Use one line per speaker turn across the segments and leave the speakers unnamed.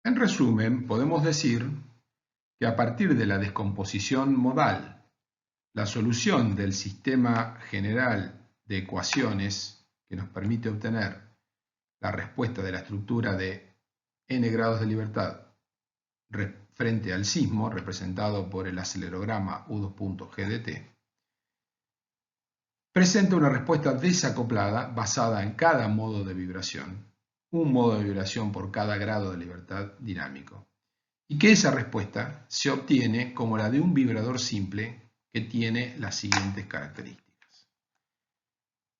En resumen, podemos decir que a partir de la descomposición modal, la solución del sistema general de ecuaciones que nos permite obtener la respuesta de la estructura de n grados de libertad frente al sismo, representado por el acelerograma U2.G de t, presenta una respuesta desacoplada basada en cada modo de vibración, un modo de vibración por cada grado de libertad dinámico, y que esa respuesta se obtiene como la de un vibrador simple que tiene las siguientes características.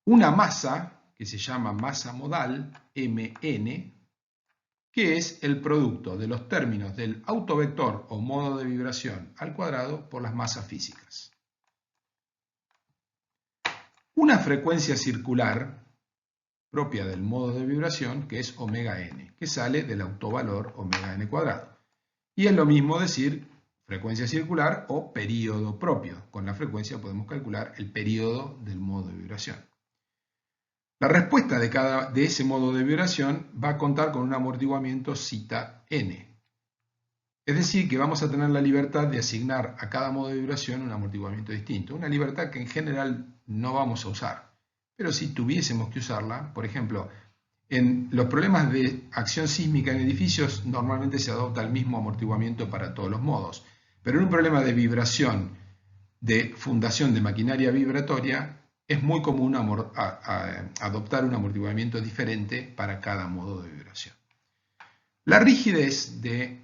Una masa, que se llama masa modal, Mn, que es el producto de los términos del autovector o modo de vibración al cuadrado por las masas físicas. Una frecuencia circular propia del modo de vibración, que es omega n, que sale del autovalor omega n cuadrado. Y es lo mismo decir frecuencia circular o período propio. Con la frecuencia podemos calcular el período del modo de vibración. La respuesta de ese modo de vibración va a contar con un amortiguamiento zeta n. Es decir, que vamos a tener la libertad de asignar a cada modo de vibración un amortiguamiento distinto. Una libertad que en general no vamos a usar. Pero si tuviésemos que usarla, por ejemplo, en los problemas de acción sísmica en edificios normalmente se adopta el mismo amortiguamiento para todos los modos. Pero en un problema de vibración, de fundación de maquinaria vibratoria, es muy común adoptar un amortiguamiento diferente para cada modo de vibración. La rigidez de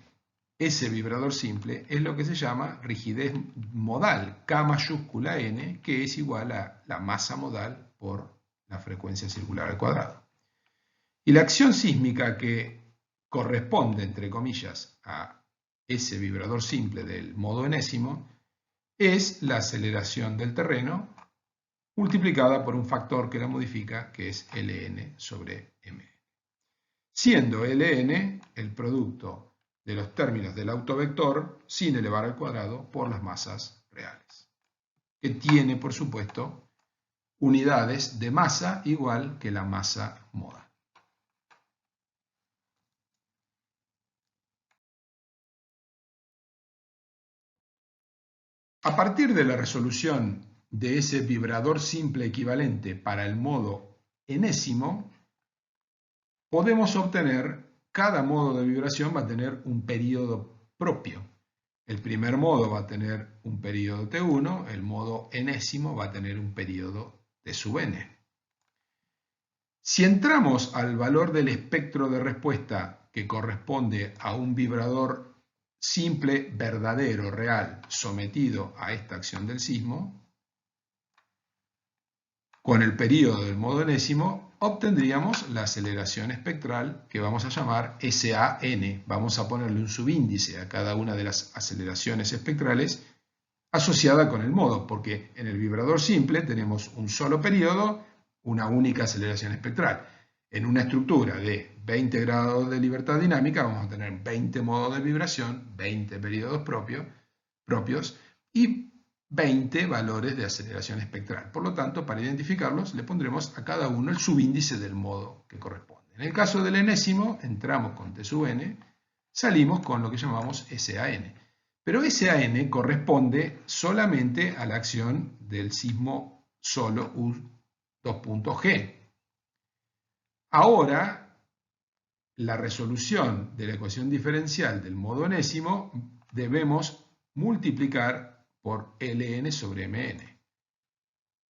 ese vibrador simple es lo que se llama rigidez modal, K mayúscula n, que es igual a la masa modal por la frecuencia circular al cuadrado. Y la acción sísmica que corresponde, entre comillas, a ese vibrador simple del modo enésimo es la aceleración del terreno multiplicada por un factor que la modifica, que es Ln sobre Mn. Siendo Ln el producto de los términos del autovector sin elevar al cuadrado por las masas reales, que tiene, por supuesto, unidades de masa igual que la masa modal. A partir de la resolución de ese vibrador simple equivalente para el modo enésimo, podemos obtener, cada modo de vibración va a tener un período propio. El primer modo va a tener un período T1, el modo enésimo va a tener un período T sub n. Si entramos al valor del espectro de respuesta que corresponde a un vibrador simple, verdadero, real, sometido a esta acción del sismo, con el período del modo enésimo, obtendríamos la aceleración espectral que vamos a llamar SAN. Vamos a ponerle un subíndice a cada una de las aceleraciones espectrales asociada con el modo, porque en el vibrador simple tenemos un solo periodo, una única aceleración espectral. En una estructura de 20 grados de libertad dinámica vamos a tener 20 modos de vibración, 20 periodos propios y 20 valores de aceleración espectral. Por lo tanto, para identificarlos, le pondremos a cada uno el subíndice del modo que corresponde. En el caso del enésimo, entramos con T sub n, salimos con lo que llamamos SAN. Pero SAN corresponde solamente a la acción del sismo solo U2.G. Ahora, la resolución de la ecuación diferencial del modo enésimo debemos multiplicar por Ln sobre Mn.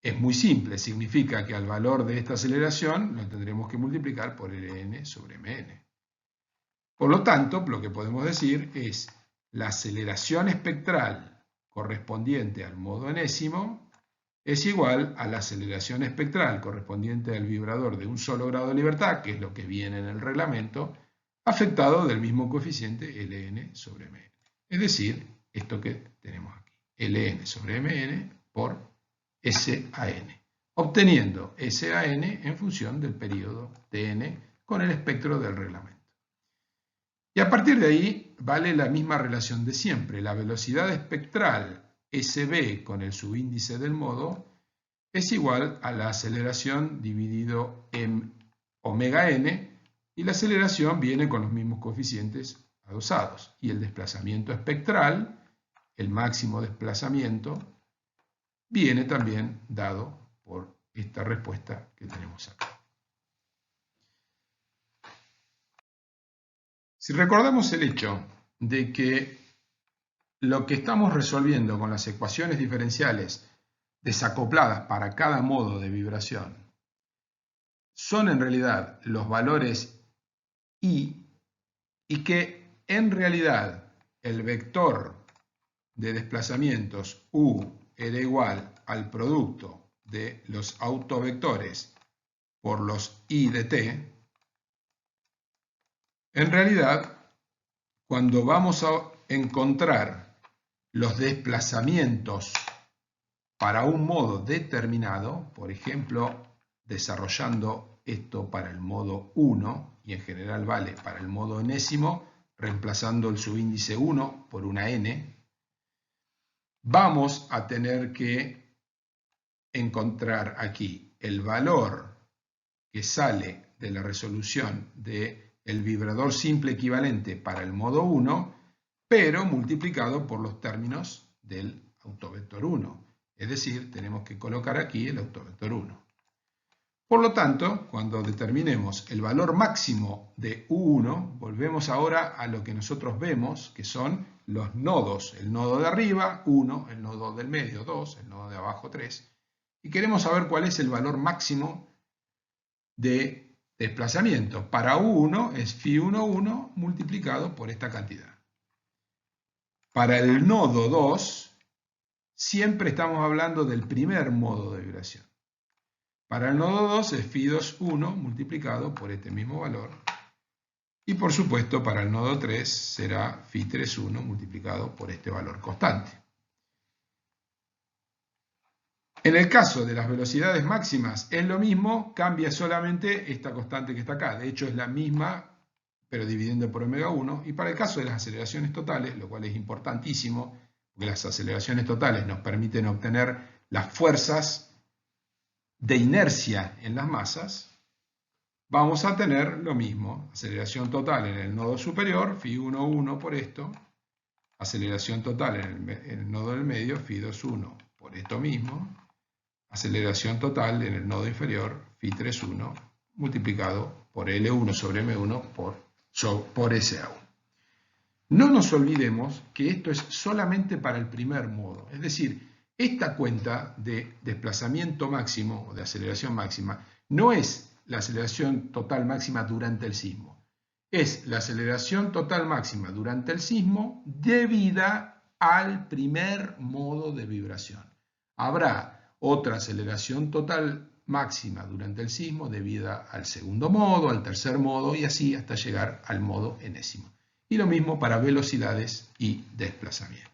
Es muy simple, significa que al valor de esta aceleración lo tendremos que multiplicar por Ln sobre Mn. Por lo tanto, lo que podemos decir es la aceleración espectral correspondiente al modo enésimo es igual a la aceleración espectral correspondiente al vibrador de un solo grado de libertad, que es lo que viene en el reglamento, afectado del mismo coeficiente Ln sobre Mn. Es decir, esto que tenemos aquí, Ln sobre Mn por SAN, obteniendo SAN en función del periodo Tn con el espectro del reglamento. Y a partir de ahí vale la misma relación de siempre. La velocidad espectral SB con el subíndice del modo es igual a la aceleración dividido en omega n, y la aceleración viene con los mismos coeficientes adosados. Y el desplazamiento espectral, el máximo desplazamiento, viene también dado por esta respuesta que tenemos acá. Si recordamos el hecho de que lo que estamos resolviendo con las ecuaciones diferenciales desacopladas para cada modo de vibración son en realidad los valores I, y que en realidad el vector de desplazamientos U era igual al producto de los autovectores por los I de t, en realidad cuando vamos a encontrar los desplazamientos para un modo determinado, por ejemplo, desarrollando esto para el modo 1, y en general vale para el modo enésimo, reemplazando el subíndice 1 por una n, vamos a tener que encontrar aquí el valor que sale de la resolución del vibrador simple equivalente para el modo 1, pero multiplicado por los términos del autovector 1. Es decir, tenemos que colocar aquí el autovector 1. Por lo tanto, cuando determinemos el valor máximo de U1, volvemos ahora a lo que nosotros vemos, que son los nodos. El nodo de arriba, 1, el nodo del medio, 2, el nodo de abajo, 3. Y queremos saber cuál es el valor máximo de desplazamiento. Para U1 es Φ11 multiplicado por esta cantidad. Para el nodo 2, siempre estamos hablando del primer modo de vibración. Para el nodo 2 es Φ21 multiplicado por este mismo valor. Y por supuesto para el nodo 3 será Φ31 multiplicado por este valor constante. En el caso de las velocidades máximas es lo mismo, cambia solamente esta constante que está acá. De hecho es la misma, pero dividiendo por ω1. Y para el caso de las aceleraciones totales, lo cual es importantísimo, porque las aceleraciones totales nos permiten obtener las fuerzas de inercia en las masas, vamos a tener lo mismo. Aceleración total en el nodo superior, Φ11 por esto. Aceleración total en el nodo del medio, Φ21 por esto mismo. Aceleración total en el nodo inferior, Φ31 multiplicado por L1 sobre M1 por SA1. No nos olvidemos que esto es solamente para el primer modo, es decir, esta cuenta de desplazamiento máximo o de aceleración máxima no es la aceleración total máxima durante el sismo, es la aceleración total máxima durante el sismo debida al primer modo de vibración. Habrá otra aceleración total máxima durante el sismo debida al segundo modo, al tercer modo y así hasta llegar al modo enésimo. Y lo mismo para velocidades y desplazamientos.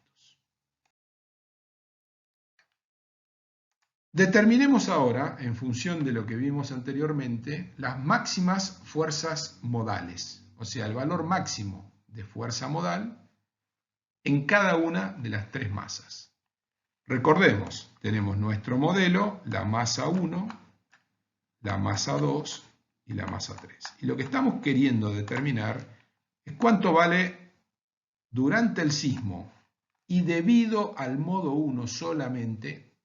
Determinemos ahora, en función de lo que vimos anteriormente, las máximas fuerzas modales, o sea, el valor máximo de fuerza modal en cada una de las tres masas. Recordemos, tenemos nuestro modelo, la masa 1, la masa 2 y la masa 3. Y lo que estamos queriendo determinar es cuánto vale durante el sismo y debido al modo 1 solamente,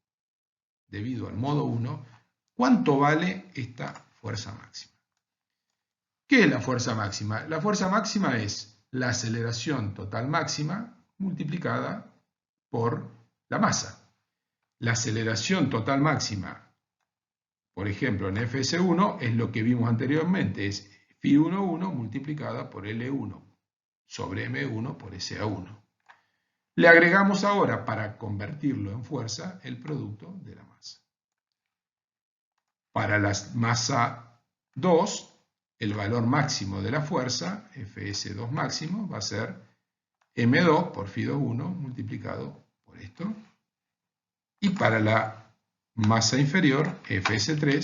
debido al modo 1, ¿cuánto vale esta fuerza máxima? ¿Qué es la fuerza máxima? La fuerza máxima es la aceleración total máxima multiplicada por la masa. La aceleración total máxima, por ejemplo, en Fs1 es lo que vimos anteriormente, es Φ11 multiplicada por L1 sobre M1 por SA1. Le agregamos ahora, para convertirlo en fuerza, el producto de la masa. Para la masa 2, el valor máximo de la fuerza, Fs2 máximo, va a ser M2 por Φ21 multiplicado por esto. Y para la masa inferior, Fs3,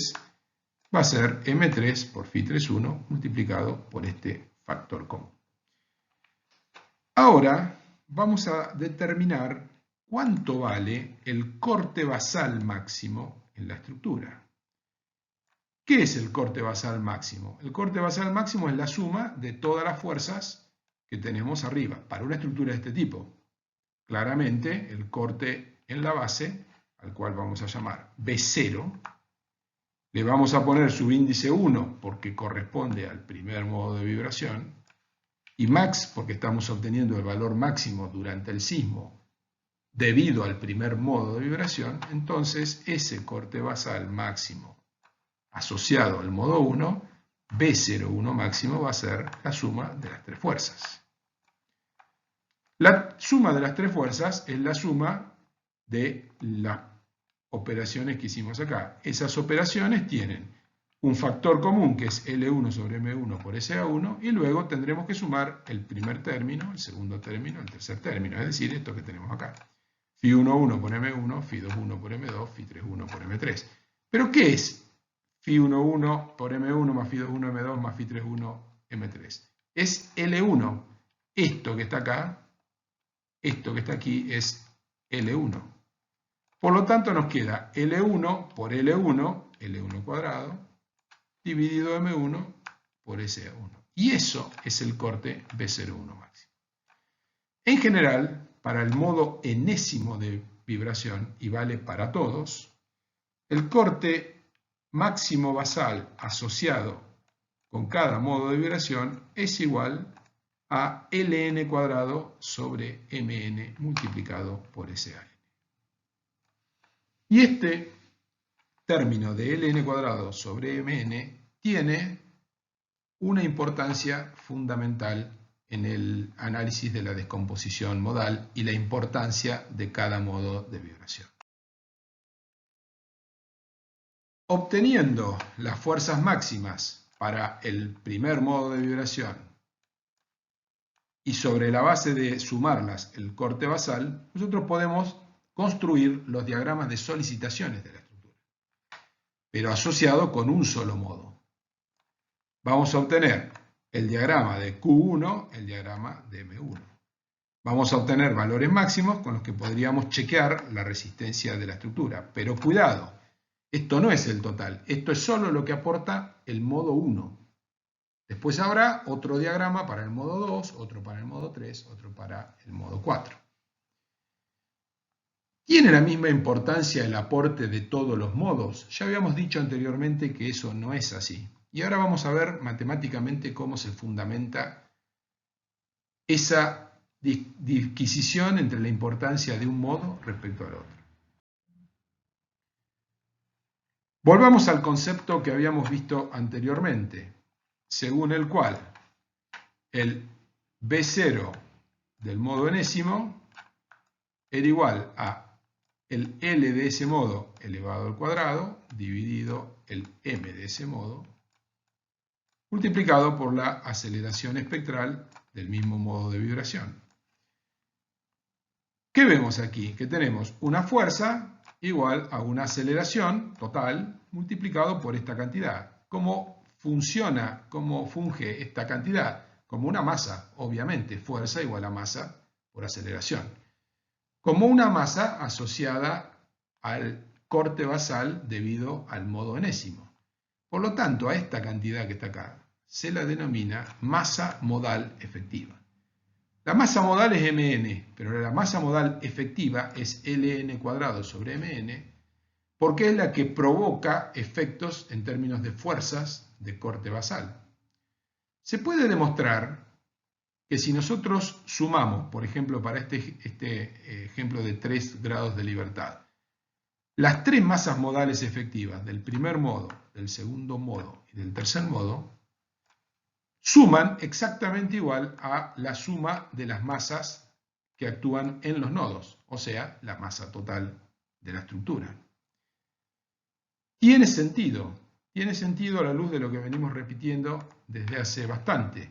va a ser M3 por Φ31 multiplicado por este factor común. Ahora vamos a determinar cuánto vale el corte basal máximo en la estructura. ¿Qué es el corte basal máximo? El corte basal máximo es la suma de todas las fuerzas que tenemos arriba, para una estructura de este tipo. Claramente, el corte en la base, al cual vamos a llamar B0, le vamos a poner subíndice 1 porque corresponde al primer modo de vibración, y max porque estamos obteniendo el valor máximo durante el sismo debido al primer modo de vibración. Entonces ese corte basal máximo asociado al modo 1, B01 máximo, va a ser la suma de las tres fuerzas. La suma de las tres fuerzas es la suma de las operaciones que hicimos acá. Esas operaciones tienen un factor común que es L1 sobre M1 por SA1, y luego tendremos que sumar el primer término, el segundo término, el tercer término, es decir, esto que tenemos acá. Φ11 por M1, Φ21 por M2, Φ31 por M3. ¿Pero qué es Φ11 por M1 más Φ21 M2 más Φ31 M3? Es L1. Esto que está acá, esto que está aquí es L1. Por lo tanto nos queda L1 por L1, L1 cuadrado, dividido M1 por SA1. Y eso es el corte B01 máximo. En general, para el modo enésimo de vibración, y vale para todos, el corte máximo basal asociado con cada modo de vibración es igual a Ln cuadrado sobre Mn multiplicado por San. Y este término de Ln cuadrado sobre Mn tiene una importancia fundamental en el análisis de la descomposición modal y la importancia de cada modo de vibración. Obteniendo las fuerzas máximas para el primer modo de vibración y sobre la base de sumarlas el corte basal, nosotros podemos construir los diagramas de solicitaciones de la estructura, pero asociado con un solo modo. Vamos a obtener el diagrama de Q1, el diagrama de M1. Vamos a obtener valores máximos con los que podríamos chequear la resistencia de la estructura. Pero cuidado, esto no es el total, esto es solo lo que aporta el modo 1. Después habrá otro diagrama para el modo 2, otro para el modo 3, otro para el modo 4. ¿Tiene la misma importancia el aporte de todos los modos? Ya habíamos dicho anteriormente que eso no es así. Y ahora vamos a ver matemáticamente cómo se fundamenta esa disquisición entre la importancia de un modo respecto al otro. Volvamos al concepto que habíamos visto anteriormente, según el cual el B0 del modo enésimo era igual a el L de ese modo elevado al cuadrado dividido el M de ese modo multiplicado por la aceleración espectral del mismo modo de vibración. ¿Qué vemos aquí? Que tenemos una fuerza igual a una aceleración total multiplicado por esta cantidad. ¿Cómo funciona, cómo funge esta cantidad? Como una masa, obviamente, fuerza igual a masa por aceleración. Como una masa asociada al corte basal debido al modo enésimo. Por lo tanto, a esta cantidad que está acá se la denomina masa modal efectiva. La masa modal es Mn, pero la masa modal efectiva es Ln cuadrado sobre Mn, porque es la que provoca efectos en términos de fuerzas de corte basal. Se puede demostrar que si nosotros sumamos, por ejemplo, para este ejemplo de 3 grados de libertad, las tres masas modales efectivas del primer modo, del segundo modo y del tercer modo, suman exactamente igual a la suma de las masas que actúan en los nodos, o sea, la masa total de la estructura. Tiene sentido a la luz de lo que venimos repitiendo desde hace bastante.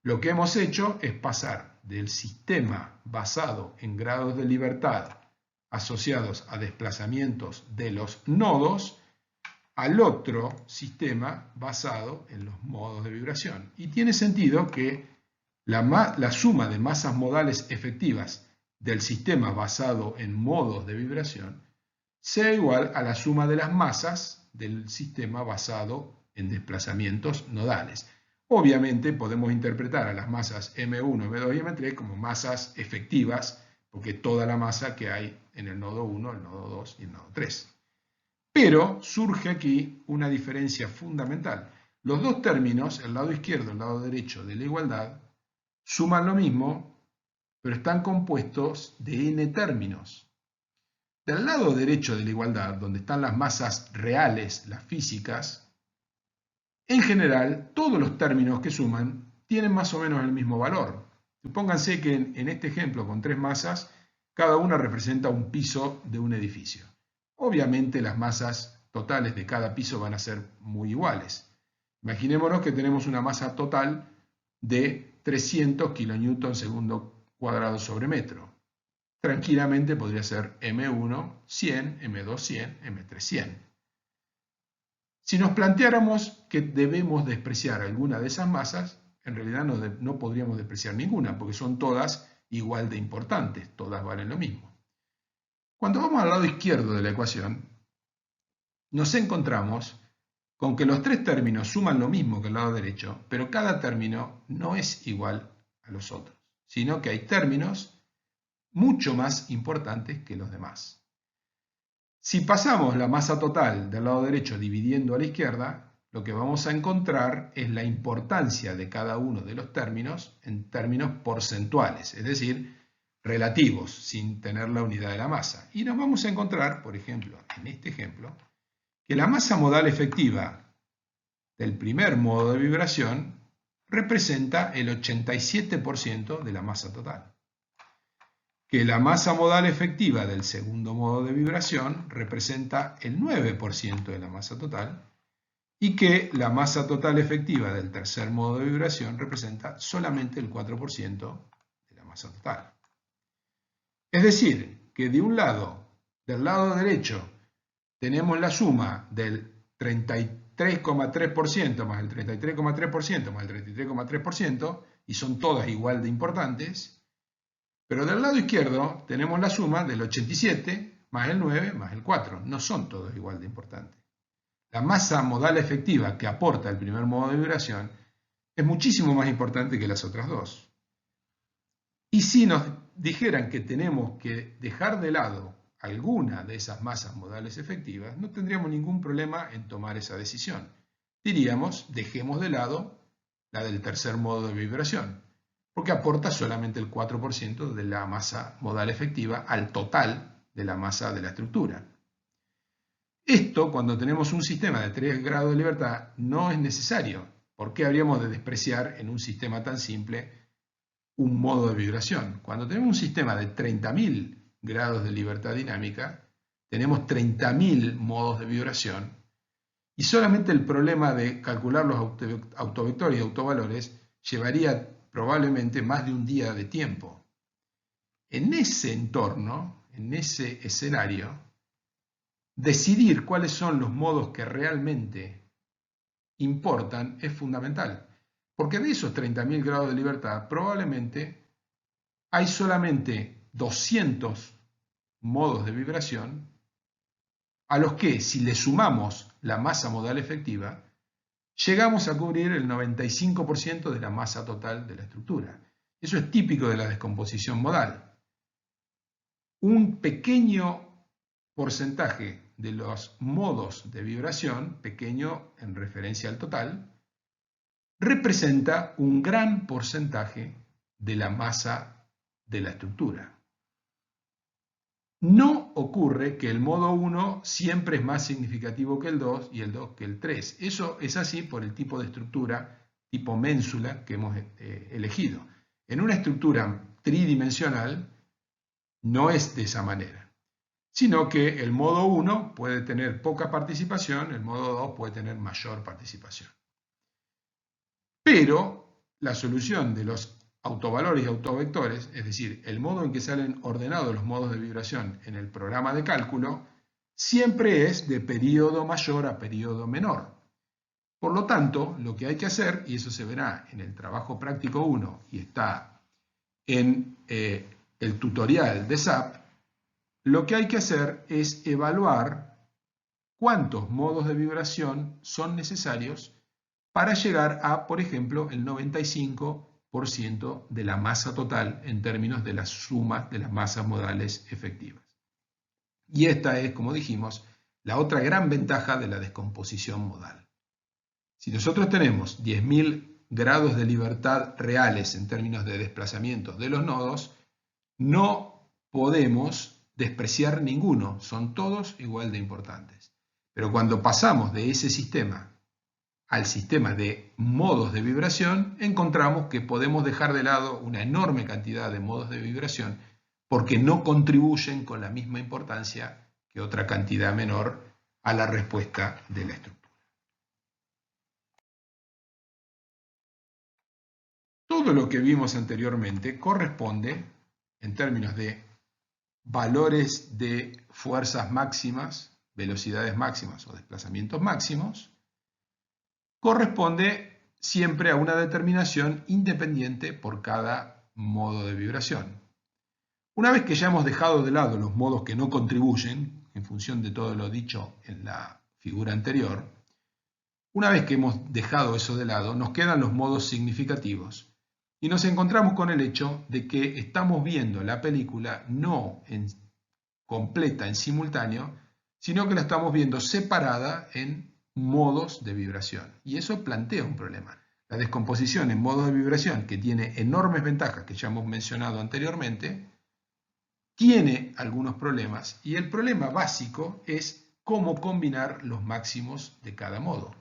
Lo que hemos hecho es pasar del sistema basado en grados de libertad asociados a desplazamientos de los nodos al otro sistema basado en los modos de vibración. Y tiene sentido que la suma de masas modales efectivas del sistema basado en modos de vibración sea igual a la suma de las masas del sistema basado en desplazamientos nodales. Obviamente podemos interpretar a las masas M1, M2 y M3 como masas efectivas, porque toda la masa que hay en el nodo 1, el nodo 2 y el nodo 3. Pero surge aquí una diferencia fundamental. Los dos términos, el lado izquierdo y el lado derecho de la igualdad, suman lo mismo, pero están compuestos de n términos. Del lado derecho de la igualdad, donde están las masas reales, las físicas, en general, todos los términos que suman tienen más o menos el mismo valor. Supónganse que en este ejemplo con 3 masas, cada una representa un piso de un edificio. Obviamente las masas totales de cada piso van a ser muy iguales. Imaginémonos que tenemos una masa total de 300 kN segundo cuadrado sobre metro. Tranquilamente podría ser M1 100, M2 100, M3 100. Si nos planteáramos que debemos despreciar alguna de esas masas, en realidad no podríamos despreciar ninguna, porque son todas igual de importantes, todas valen lo mismo. Cuando vamos al lado izquierdo de la ecuación, nos encontramos con que los tres términos suman lo mismo que el lado derecho, pero cada término no es igual a los otros, sino que hay términos mucho más importantes que los demás. Si pasamos la masa total del lado derecho dividiendo a la izquierda, lo que vamos a encontrar es la importancia de cada uno de los términos en términos porcentuales, es decir, relativos, sin tener la unidad de la masa. Y nos vamos a encontrar, por ejemplo, en este ejemplo, que la masa modal efectiva del primer modo de vibración representa el 87% de la masa total. Que la masa modal efectiva del segundo modo de vibración representa el 9% de la masa total y que la masa total efectiva del tercer modo de vibración representa solamente el 4% de la masa total. Es decir, que de un lado, del lado derecho, tenemos la suma del 33,3% más el 33,3% más el 33,3% y son todas igual de importantes. Pero del lado izquierdo tenemos la suma del 87 más el 9 más el 4. No son todos igual de importantes. La masa modal efectiva que aporta el primer modo de vibración es muchísimo más importante que las otras dos. Y si nos dijeran que tenemos que dejar de lado alguna de esas masas modales efectivas, no tendríamos ningún problema en tomar esa decisión. Diríamos, dejemos de lado la del tercer modo de vibración, porque aporta solamente el 4% de la masa modal efectiva al total de la masa de la estructura. Esto, cuando tenemos un sistema de 3 grados de libertad, no es necesario. ¿Por qué habríamos de despreciar en un sistema tan simple un modo de vibración? Cuando tenemos un sistema de 30.000 grados de libertad dinámica, tenemos 30.000 modos de vibración y solamente el problema de calcular los autovectores y autovalores llevaría probablemente más de un día de tiempo. En ese entorno, en ese escenario, decidir cuáles son los modos que realmente importan es fundamental, porque de esos 30.000 grados de libertad probablemente hay solamente 200 modos de vibración a los que, si le sumamos la masa modal efectiva, llegamos a cubrir el 95% de la masa total de la estructura. Eso es típico de la descomposición modal. Un pequeño porcentaje de los modos de vibración, pequeño en referencia al total, representa un gran porcentaje de la masa de la estructura. No ocurre que el modo 1 siempre es más significativo que el 2 y el 2 que el 3. Eso es así por el tipo de estructura, tipo ménsula, que hemos elegido. En una estructura tridimensional no es de esa manera, sino que el modo 1 puede tener poca participación, el modo 2 puede tener mayor participación. Pero la solución de los autovalores y autovectores, es decir, el modo en que salen ordenados los modos de vibración en el programa de cálculo, siempre es de periodo mayor a periodo menor. Por lo tanto, lo que hay que hacer, y eso se verá en el trabajo práctico 1 y está en el tutorial de SAP, lo que hay que hacer es evaluar cuántos modos de vibración son necesarios para llegar a, por ejemplo, el 95% de la masa total en términos de la suma de las masas modales efectivas. Y esta es, como dijimos, la otra gran ventaja de la descomposición modal. Si nosotros tenemos 10.000 grados de libertad reales en términos de desplazamiento de los nodos, no podemos despreciar ninguno, son todos igual de importantes. Pero cuando pasamos de ese sistema al sistema de modos de vibración, encontramos que podemos dejar de lado una enorme cantidad de modos de vibración porque no contribuyen con la misma importancia que otra cantidad menor a la respuesta de la estructura. Todo lo que vimos anteriormente corresponde, en términos de valores de fuerzas máximas, velocidades máximas o desplazamientos máximos, corresponde siempre a una determinación independiente por cada modo de vibración. Una vez que ya hemos dejado de lado los modos que no contribuyen, en función de todo lo dicho en la figura anterior, una vez que hemos dejado eso de lado, nos quedan los modos significativos y nos encontramos con el hecho de que estamos viendo la película no completa en simultáneo, sino que la estamos viendo separada en modos de vibración. Y eso plantea un problema. La descomposición en modos de vibración, que tiene enormes ventajas que ya hemos mencionado anteriormente, tiene algunos problemas, y el problema básico es cómo combinar los máximos de cada modo.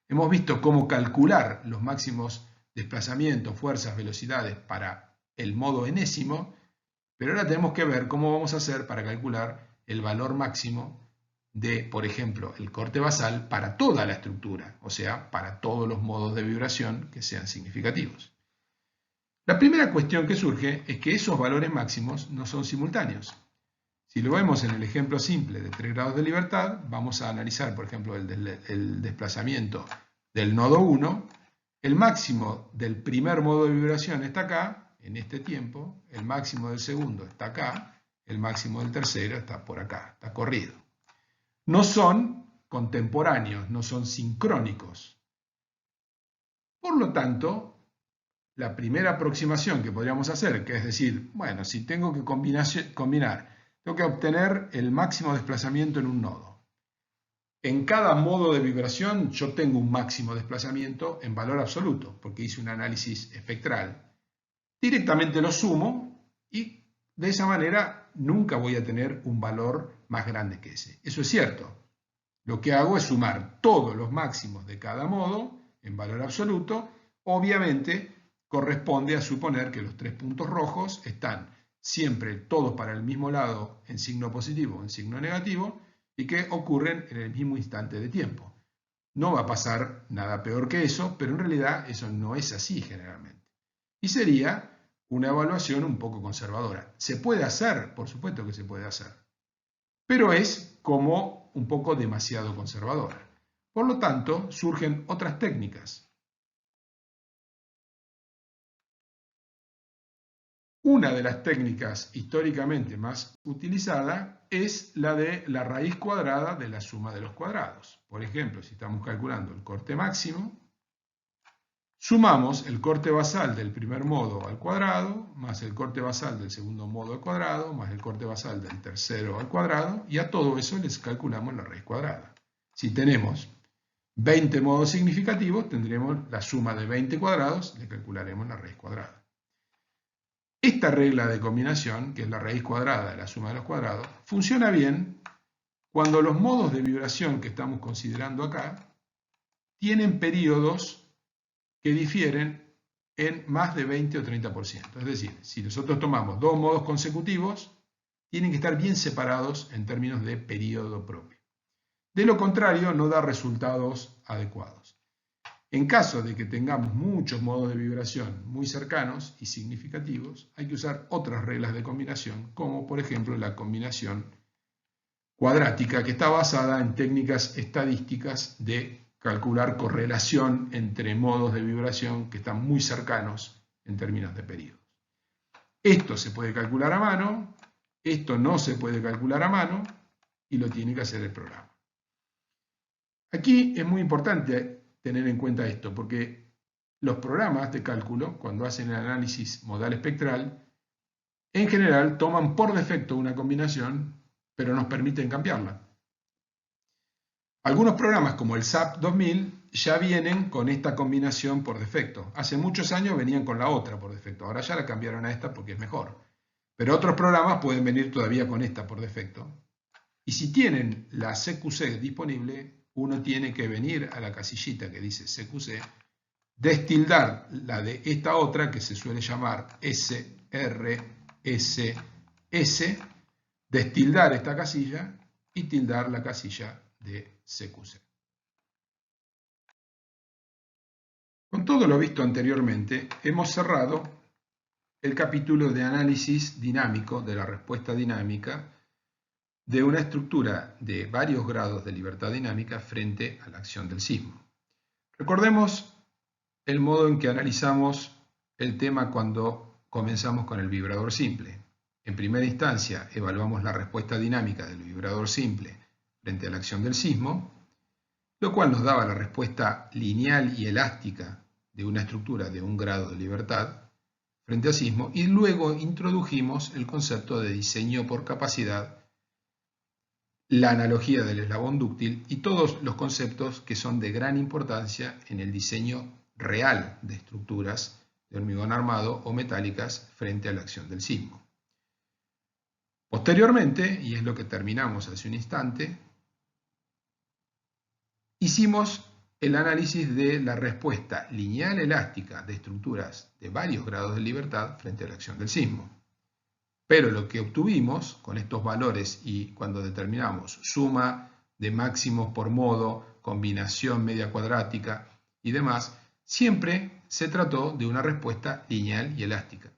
Hemos visto cómo calcular los máximos desplazamientos, fuerzas, velocidades para el modo enésimo, pero ahora tenemos que ver cómo vamos a hacer para calcular el valor máximo de, por ejemplo, el corte basal para toda la estructura, o sea, para todos los modos de vibración que sean significativos. La primera cuestión que surge es que esos valores máximos no son simultáneos. Si lo vemos en el ejemplo simple de 3 grados de libertad, vamos a analizar, por ejemplo, el desplazamiento del nodo 1. El máximo del primer modo de vibración está acá, en este tiempo. El máximo del segundo está acá. El máximo del tercero está por acá, está corrido. No son contemporáneos, no son sincrónicos. Por lo tanto, la primera aproximación que podríamos hacer, que es decir, bueno, si tengo que combinar, tengo que obtener el máximo desplazamiento en un nodo. En cada modo de vibración yo tengo un máximo desplazamiento en valor absoluto, porque hice un análisis espectral. Directamente lo sumo y de esa manera nunca voy a tener un valor más grande que ese. Eso es cierto. Lo que hago es sumar todos los máximos de cada modo en valor absoluto. Obviamente corresponde a suponer que los 3 puntos rojos están siempre todos para el mismo lado en signo positivo o en signo negativo y que ocurren en el mismo instante de tiempo. No va a pasar nada peor que eso, pero en realidad eso no es así generalmente. Y sería una evaluación un poco conservadora. ¿Se puede hacer? Por supuesto que se puede hacer. Pero es como un poco demasiado conservadora. Por lo tanto, surgen otras técnicas. Una de las técnicas históricamente más utilizada es la de la raíz cuadrada de la suma de los cuadrados. Por ejemplo, si estamos calculando el corte máximo, sumamos el corte basal del primer modo al cuadrado, más el corte basal del segundo modo al cuadrado, más el corte basal del tercero al cuadrado, y a todo eso les calculamos la raíz cuadrada. Si tenemos 20 modos significativos, tendremos la suma de 20 cuadrados, le calcularemos la raíz cuadrada. Esta regla de combinación, que es la raíz cuadrada de la suma de los cuadrados, funciona bien cuando los modos de vibración que estamos considerando acá tienen periodos que difieren en más de 20 o 30%. Es decir, si nosotros tomamos 2 modos consecutivos, tienen que estar bien separados en términos de periodo propio. De lo contrario, no da resultados adecuados. En caso de que tengamos muchos modos de vibración muy cercanos y significativos, hay que usar otras reglas de combinación, como por ejemplo la combinación cuadrática, que está basada en técnicas estadísticas de calcular correlación entre modos de vibración que están muy cercanos en términos de periodos. Esto se puede calcular a mano, esto no se puede calcular a mano y lo tiene que hacer el programa. Aquí es muy importante tener en cuenta esto, porque los programas de cálculo, cuando hacen el análisis modal espectral, en general toman por defecto una combinación, pero nos permiten cambiarla. Algunos programas como el SAP 2000 ya vienen con esta combinación por defecto. Hace muchos años venían con la otra por defecto, ahora ya la cambiaron a esta porque es mejor. Pero otros programas pueden venir todavía con esta por defecto. Y si tienen la CQC disponible, uno tiene que venir a la casillita que dice CQC, destildar la de esta otra que se suele llamar SRSS, destildar esta casilla y tildar la casilla de CQC. Con todo lo visto anteriormente, hemos cerrado el capítulo de análisis dinámico de la respuesta dinámica de una estructura de varios grados de libertad dinámica frente a la acción del sismo. Recordemos el modo en que analizamos el tema cuando comenzamos con el vibrador simple. En primera instancia, evaluamos la respuesta dinámica del vibrador simple frente a la acción del sismo, lo cual nos daba la respuesta lineal y elástica de una estructura de un grado de libertad frente al sismo, y luego introdujimos el concepto de diseño por capacidad, la analogía del eslabón dúctil y todos los conceptos que son de gran importancia en el diseño real de estructuras de hormigón armado o metálicas frente a la acción del sismo. Posteriormente, y es lo que terminamos hace un instante, hicimos el análisis de la respuesta lineal elástica de estructuras de varios grados de libertad frente a la acción del sismo. Pero lo que obtuvimos con estos valores y cuando determinamos suma de máximos por modo, combinación media cuadrática y demás, siempre se trató de una respuesta lineal y elástica.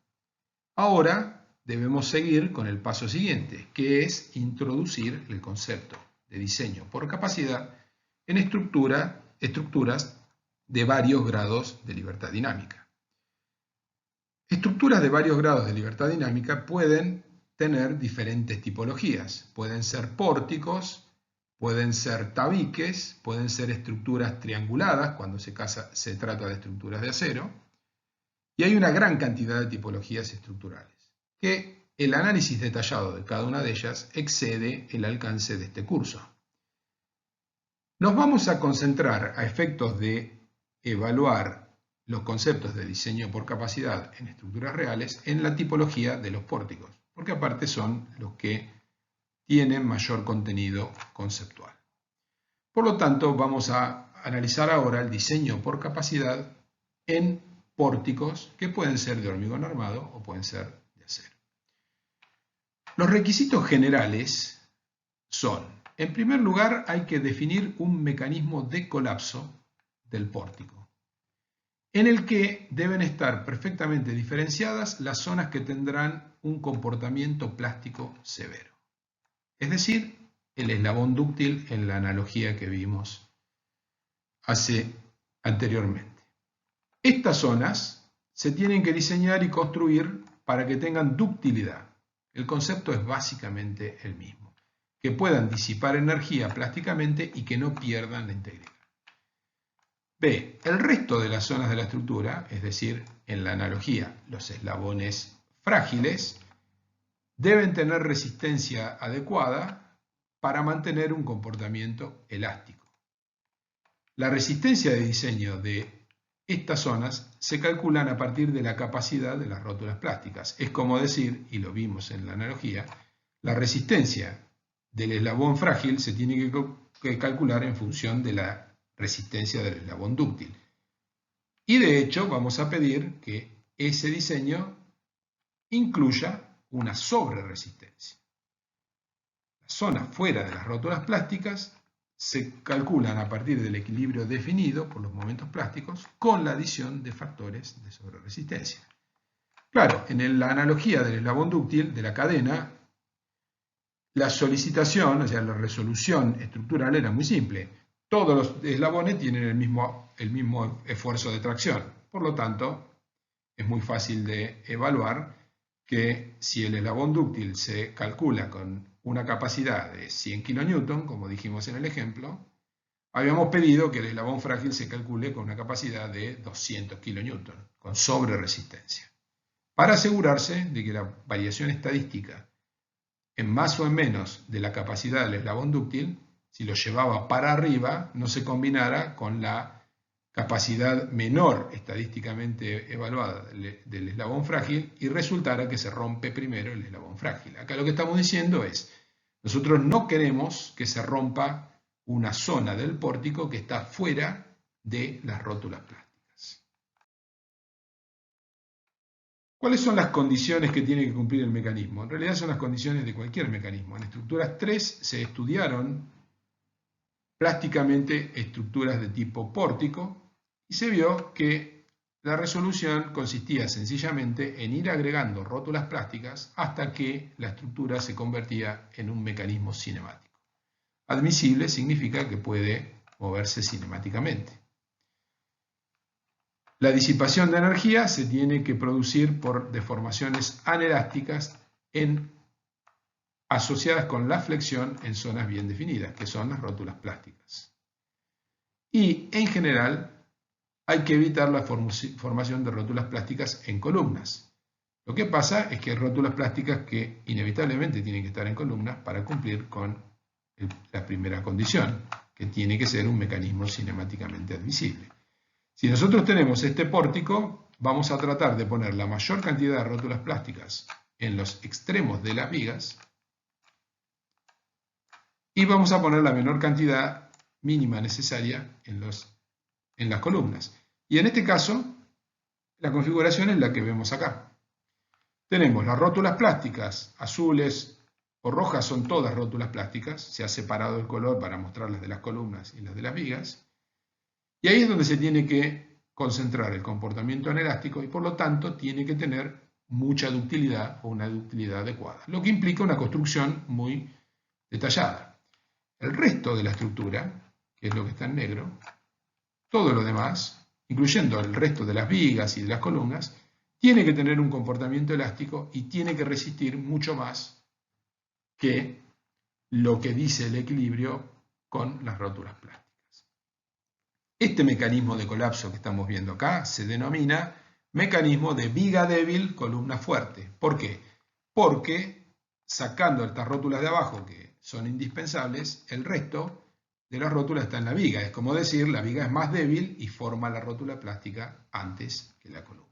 Ahora debemos seguir con el paso siguiente, que es introducir el concepto de diseño por capacidad en estructuras de varios grados de libertad dinámica. Estructuras de varios grados de libertad dinámica pueden tener diferentes tipologías. Pueden ser pórticos, pueden ser tabiques, pueden ser estructuras trianguladas cuando se trata de estructuras de acero. Y hay una gran cantidad de tipologías estructurales, que el análisis detallado de cada una de ellas excede el alcance de este curso. Nos vamos a concentrar a efectos de evaluar los conceptos de diseño por capacidad en estructuras reales en la tipología de los pórticos, porque aparte son los que tienen mayor contenido conceptual. Por lo tanto, vamos a analizar ahora el diseño por capacidad en pórticos que pueden ser de hormigón armado o pueden ser de acero. Los requisitos generales son: en primer lugar, hay que definir un mecanismo de colapso del pórtico, en el que deben estar perfectamente diferenciadas las zonas que tendrán un comportamiento plástico severo. Es decir, el eslabón dúctil en la analogía que vimos anteriormente. Estas zonas se tienen que diseñar y construir para que tengan ductilidad. El concepto es básicamente el mismo. Que puedan disipar energía plásticamente y que no pierdan la integridad. B. El resto de las zonas de la estructura, es decir, en la analogía, los eslabones frágiles, deben tener resistencia adecuada para mantener un comportamiento elástico. La resistencia de diseño de estas zonas se calculan a partir de la capacidad de las rótulas plásticas. Es como decir, y lo vimos en la analogía, la resistencia del eslabón frágil se tiene que calcular en función de la resistencia del eslabón dúctil. Y de hecho vamos a pedir que ese diseño incluya una sobreresistencia. Las zonas fuera de las rótulas plásticas se calculan a partir del equilibrio definido por los momentos plásticos con la adición de factores de sobreresistencia. Claro, en la analogía del eslabón dúctil de la cadena, la solicitación, o sea, la resolución estructural era muy simple. Todos los eslabones tienen el mismo esfuerzo de tracción. Por lo tanto, es muy fácil de evaluar que si el eslabón dúctil se calcula con una capacidad de 100 kN, como dijimos en el ejemplo, habíamos pedido que el eslabón frágil se calcule con una capacidad de 200 kN, con sobreresistencia, para asegurarse de que la variación estadística en más o en menos de la capacidad del eslabón dúctil, si lo llevaba para arriba, no se combinara con la capacidad menor estadísticamente evaluada del eslabón frágil y resultara que se rompe primero el eslabón frágil. Acá lo que estamos diciendo es, nosotros no queremos que se rompa una zona del pórtico que está fuera de las rótulas plásticas. ¿Cuáles son las condiciones que tiene que cumplir el mecanismo? En realidad son las condiciones de cualquier mecanismo. En estructuras 3 se estudiaron plásticamente estructuras de tipo pórtico y se vio que la resolución consistía sencillamente en ir agregando rótulas plásticas hasta que la estructura se convertía en un mecanismo cinemático. Admisible significa que puede moverse cinemáticamente. La disipación de energía se tiene que producir por deformaciones anelásticas asociadas con la flexión en zonas bien definidas, que son las rótulas plásticas. Y, en general, hay que evitar la formación de rótulas plásticas en columnas. Lo que pasa es que hay rótulas plásticas que inevitablemente tienen que estar en columnas para cumplir con la primera condición, que tiene que ser un mecanismo cinemáticamente admisible. Si nosotros tenemos este pórtico, vamos a tratar de poner la mayor cantidad de rótulas plásticas en los extremos de las vigas y vamos a poner la menor cantidad mínima necesaria en las columnas. Y en este caso, la configuración es la que vemos acá. Tenemos las rótulas plásticas azules o rojas, son todas rótulas plásticas, se ha separado el color para mostrar las de las columnas y las de las vigas, y ahí es donde se tiene que concentrar el comportamiento anelástico y por lo tanto tiene que tener mucha ductilidad o una ductilidad adecuada, lo que implica una construcción muy detallada. El resto de la estructura, que es lo que está en negro, todo lo demás, incluyendo el resto de las vigas y de las columnas, tiene que tener un comportamiento elástico y tiene que resistir mucho más que lo que dice el equilibrio con las rótulas plásticas. Este mecanismo de colapso que estamos viendo acá se denomina mecanismo de viga débil, columna fuerte. ¿Por qué? Porque sacando estas rótulas de abajo, que son indispensables, el resto de las rótulas está en la viga. Es como decir, la viga es más débil y forma la rótula plástica antes que la columna.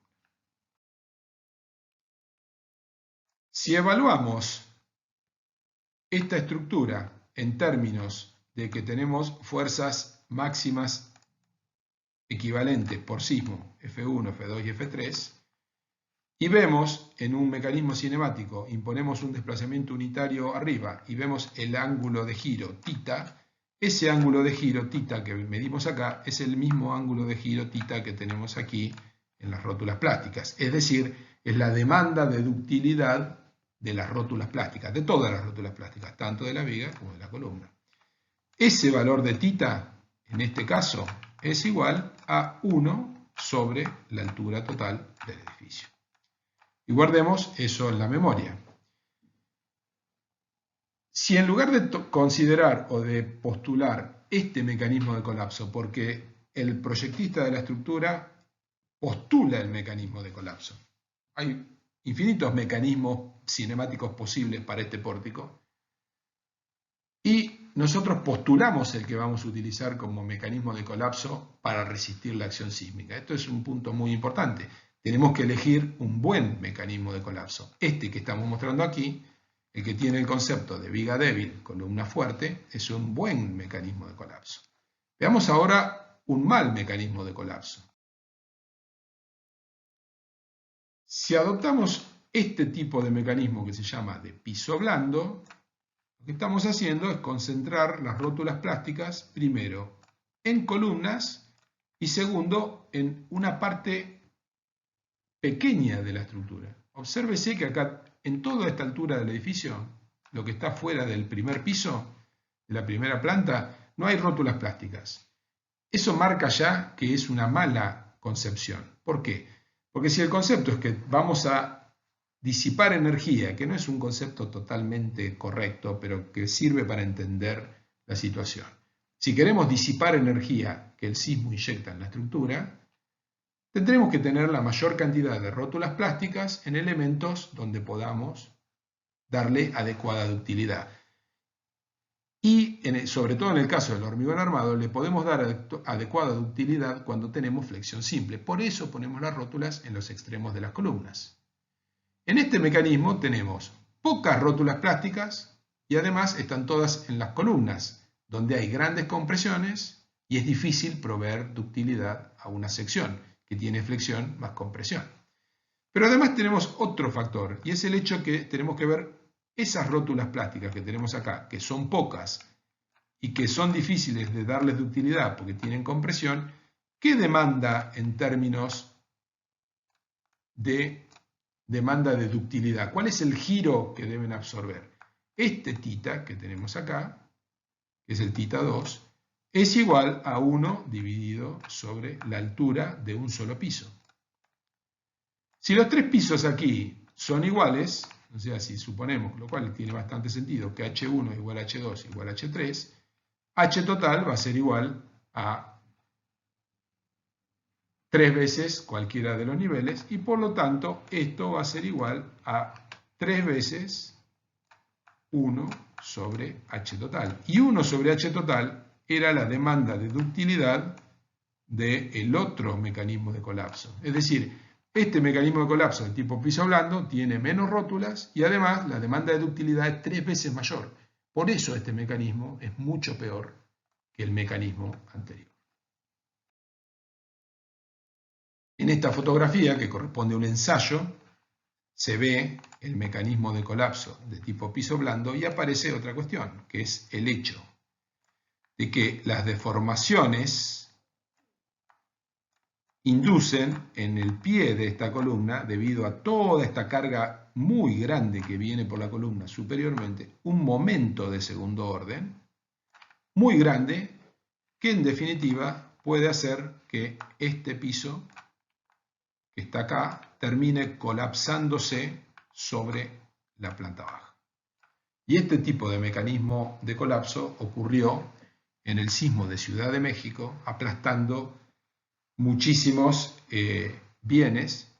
Si evaluamos esta estructura en términos de que tenemos fuerzas máximas equivalentes por sismo F1, F2 y F3, y vemos en un mecanismo cinemático, imponemos un desplazamiento unitario arriba y vemos el ángulo de giro θ, ese ángulo de giro θ que medimos acá es el mismo ángulo de giro θ que tenemos aquí en las rótulas plásticas, es decir, es la demanda de ductilidad de las rótulas plásticas, de todas las rótulas plásticas, tanto de la viga como de la columna. Ese valor de θ, en este caso, es igual a 1 sobre la altura total del edificio. Y guardemos eso en la memoria. Si en lugar de considerar o de postular este mecanismo de colapso, porque el proyectista de la estructura postula el mecanismo de colapso, hay infinitos mecanismos cinemáticos posibles para este pórtico y nosotros postulamos el que vamos a utilizar como mecanismo de colapso para resistir la acción sísmica. Esto es un punto muy importante. Tenemos que elegir un buen mecanismo de colapso. Este que estamos mostrando aquí, el que tiene el concepto de viga débil, columna fuerte, es un buen mecanismo de colapso. Veamos ahora un mal mecanismo de colapso. Si adoptamos este tipo de mecanismo que se llama de piso blando, lo que estamos haciendo es concentrar las rótulas plásticas, primero, en columnas y segundo, en una parte pequeña de la estructura. Obsérvese que acá, en toda esta altura del edificio, lo que está fuera del primer piso, de la primera planta, no hay rótulas plásticas. Eso marca ya que es una mala concepción. ¿Por qué? Porque si el concepto es que vamos a disipar energía, que no es un concepto totalmente correcto, pero que sirve para entender la situación. Si queremos disipar energía que el sismo inyecta en la estructura, tendremos que tener la mayor cantidad de rótulas plásticas en elementos donde podamos darle adecuada ductilidad. Y sobre todo en el caso del hormigón armado, le podemos dar adecuada ductilidad cuando tenemos flexión simple. Por eso ponemos las rótulas en los extremos de las columnas. En este mecanismo tenemos pocas rótulas plásticas y además están todas en las columnas, donde hay grandes compresiones y es difícil proveer ductilidad a una sección que tiene flexión más compresión. Pero además tenemos otro factor, y es el hecho que tenemos que ver esas rótulas plásticas que tenemos acá, que son pocas y que son difíciles de darles ductilidad porque tienen compresión, ¿qué demanda en términos de demanda de ductilidad? ¿Cuál es el giro que deben absorber? Este θ que tenemos acá, que es el θ2, es igual a 1 dividido sobre la altura de un solo piso. Si los tres pisos aquí son iguales, o sea, si suponemos, lo cual tiene bastante sentido, que H1 igual a H2 igual a H3, H total va a ser igual a 3 veces cualquiera de los niveles y por lo tanto esto va a ser igual a 3 veces 1 sobre H total. Y 1 sobre H total era la demanda de ductilidad del otro mecanismo de colapso. Es decir, este mecanismo de colapso de tipo piso blando tiene menos rótulas y además la demanda de ductilidad es 3 veces mayor. Por eso este mecanismo es mucho peor que el mecanismo anterior. En esta fotografía, que corresponde a un ensayo, se ve el mecanismo de colapso de tipo piso blando y aparece otra cuestión, que es el hecho de que las deformaciones inducen en el pie de esta columna, debido a toda esta carga muy grande que viene por la columna superiormente, un momento de segundo orden muy grande que en definitiva puede hacer que este piso que está acá termine colapsándose sobre la planta baja. Y este tipo de mecanismo de colapso ocurrió en el sismo de Ciudad de México, aplastando muchísimos bienes.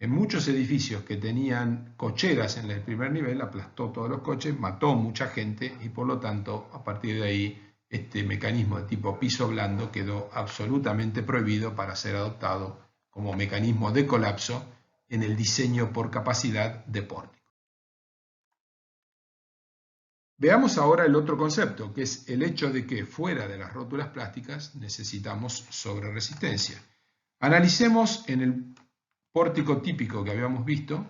En muchos edificios que tenían cocheras en el primer nivel, aplastó todos los coches, mató mucha gente y por lo tanto, a partir de ahí, este mecanismo de tipo piso blando quedó absolutamente prohibido para ser adoptado como mecanismo de colapso en el diseño por capacidad de pórtico. Veamos ahora el otro concepto, que es el hecho de que fuera de las rótulas plásticas necesitamos sobreresistencia. Analicemos en el pórtico típico que habíamos visto,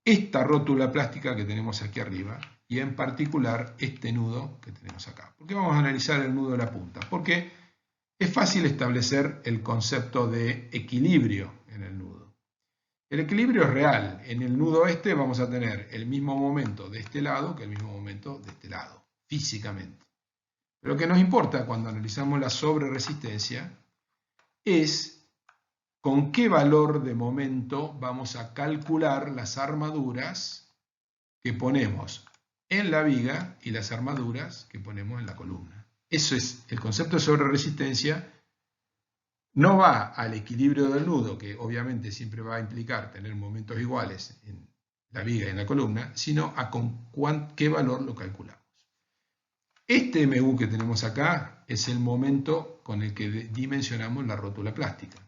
esta rótula plástica que tenemos aquí arriba y en particular este nudo que tenemos acá. ¿Por qué vamos a analizar el nudo de la punta? Porque es fácil establecer el concepto de equilibrio en el nudo. El equilibrio es real. En el nudo este vamos a tener el mismo momento de este lado que el mismo momento de este lado, físicamente. Pero lo que nos importa cuando analizamos la sobreresistencia es con qué valor de momento vamos a calcular las armaduras que ponemos en la viga y las armaduras que ponemos en la columna. Eso es el concepto de sobreresistencia. No va al equilibrio del nudo, que obviamente siempre va a implicar tener momentos iguales en la viga y en la columna, sino a con qué valor lo calculamos. Este MU que tenemos acá es el momento con el que dimensionamos la rótula plástica.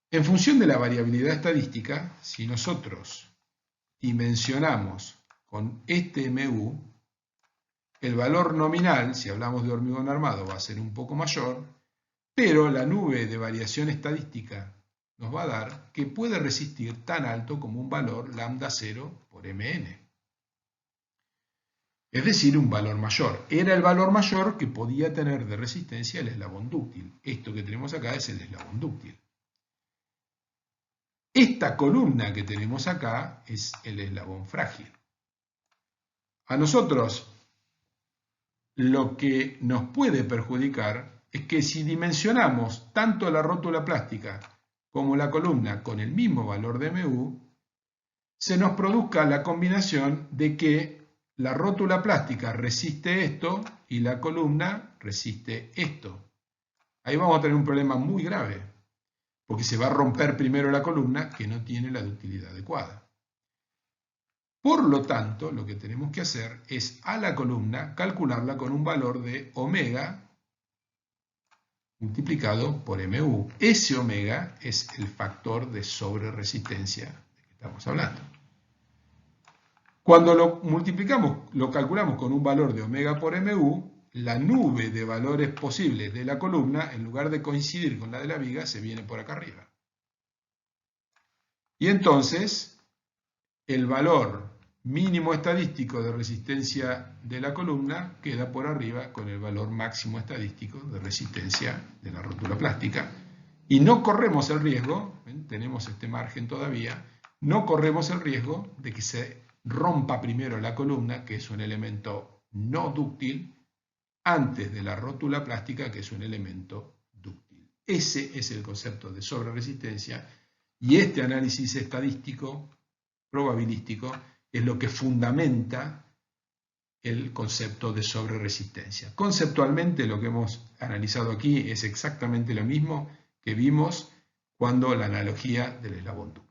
En función de la variabilidad estadística, si nosotros dimensionamos con este MU, el valor nominal, si hablamos de hormigón armado, va a ser un poco mayor, pero la nube de variación estadística nos va a dar que puede resistir tan alto como un valor lambda 0 por mn. Es decir, un valor mayor. Era el valor mayor que podía tener de resistencia el eslabón dúctil. Esto que tenemos acá es el eslabón dúctil. Esta columna que tenemos acá es el eslabón frágil. A nosotros lo que nos puede perjudicar es que si dimensionamos tanto la rótula plástica como la columna con el mismo valor de MU, se nos produzca la combinación de que la rótula plástica resiste esto y la columna resiste esto. Ahí vamos a tener un problema muy grave, porque se va a romper primero la columna que no tiene la ductilidad adecuada. Por lo tanto, lo que tenemos que hacer es a la columna calcularla con un valor de omega multiplicado por mu. Ese omega es el factor de sobreresistencia de que estamos hablando. Cuando lo multiplicamos, lo calculamos con un valor de omega por mu, la nube de valores posibles de la columna, en lugar de coincidir con la de la viga, se viene por acá arriba. Y entonces, el valor mínimo estadístico de resistencia de la columna queda por arriba con el valor máximo estadístico de resistencia de la rótula plástica. Y no corremos el riesgo, tenemos este margen todavía, no corremos el riesgo de que se rompa primero la columna, que es un elemento no dúctil, antes de la rótula plástica, que es un elemento dúctil. Ese es el concepto de sobreresistencia, y este análisis estadístico, probabilístico, es lo que fundamenta el concepto de sobreresistencia. Conceptualmente, lo que hemos analizado aquí es exactamente lo mismo que vimos cuando la analogía del eslabón dúctil.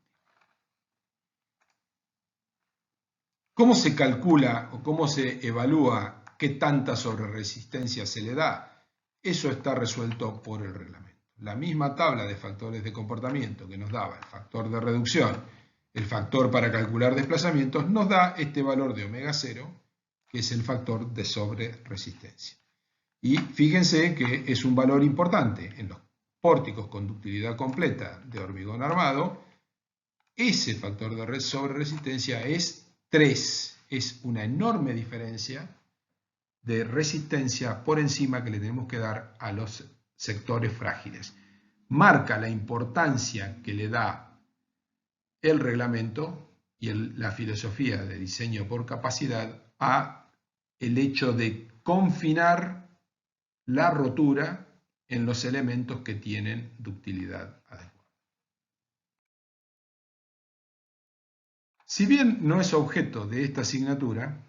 ¿Cómo se calcula o cómo se evalúa qué tanta sobreresistencia se le da? Eso está resuelto por el reglamento. La misma tabla de factores de comportamiento que nos daba el factor de reducción, el factor para calcular desplazamientos, nos da este valor de omega 0, que es el factor de sobreresistencia. Y fíjense que es un valor importante. En los pórticos con ductilidad completa de hormigón armado, ese factor de sobreresistencia es 3. Es una enorme diferencia de resistencia por encima que le tenemos que dar a los sectores frágiles. Marca la importancia que le da el reglamento y la filosofía de diseño por capacidad a el hecho de confinar la rotura en los elementos que tienen ductilidad adecuada. Si bien no es objeto de esta asignatura,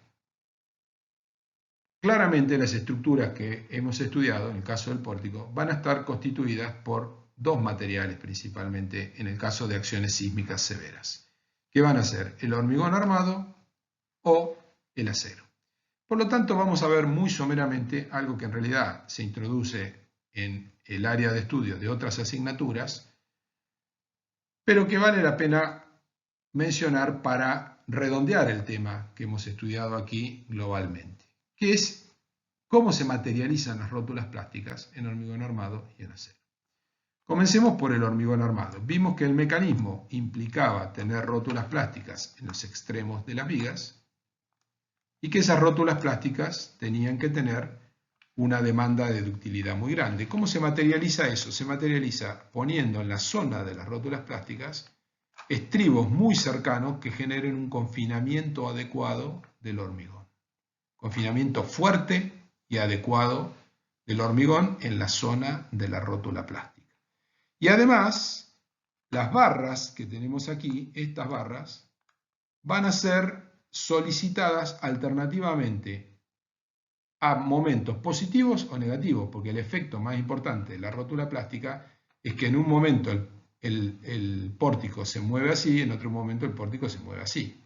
claramente las estructuras que hemos estudiado, en el caso del pórtico, van a estar constituidas por dos materiales principalmente en el caso de acciones sísmicas severas, que van a ser el hormigón armado o el acero. Por lo tanto, vamos a ver muy someramente algo que en realidad se introduce en el área de estudio de otras asignaturas, pero que vale la pena mencionar para redondear el tema que hemos estudiado aquí globalmente, que es cómo se materializan las rótulas plásticas en hormigón armado y en acero. Comencemos por el hormigón armado. Vimos que el mecanismo implicaba tener rótulas plásticas en los extremos de las vigas y que esas rótulas plásticas tenían que tener una demanda de ductilidad muy grande. ¿Cómo se materializa eso? Se materializa poniendo en la zona de las rótulas plásticas estribos muy cercanos que generen un confinamiento adecuado del hormigón. Confinamiento fuerte y adecuado del hormigón en la zona de la rótula plástica. Y además, las barras que tenemos aquí, estas barras, van a ser solicitadas alternativamente a momentos positivos o negativos, porque el efecto más importante de la rótula plástica es que en un momento el pórtico se mueve así, en otro momento el pórtico se mueve así.